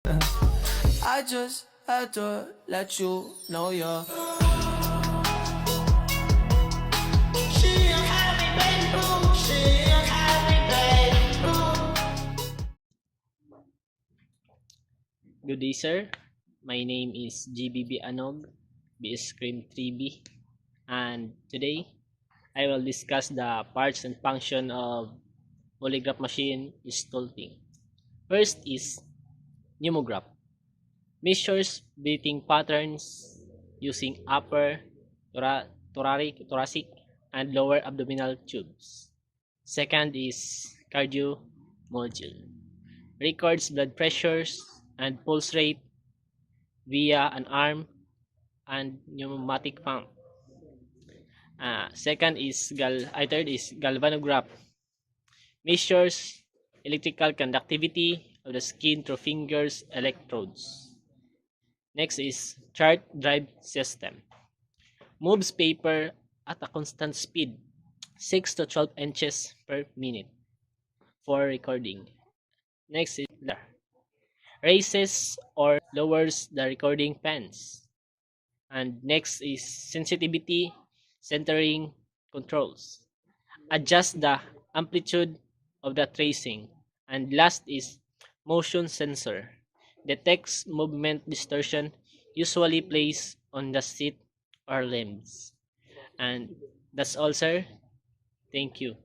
I just had to let you know you're. Good day, sir. My name is GBB Anog, BS Scream 3B, and today I will discuss the parts and function of polygraph machine stolting. First is pneumograph. Measures breathing patterns using upper thoracic and lower abdominal tubes. Second is cardio module. Records blood pressures and pulse rate via an arm and pneumatic pump. Third is galvanograph. Measures electrical conductivity of the skin through fingers electrodes. Next is chart drive system. Moves paper at a constant speed, 6 to 12 inches per minute for recording. Next is raises or lowers the recording pens. And next is sensitivity centering controls. Adjust the amplitude of the tracing. And last is motion sensor. Detects movement distortion, usually placed on the seat or limbs. And that's all, sir. Thank you.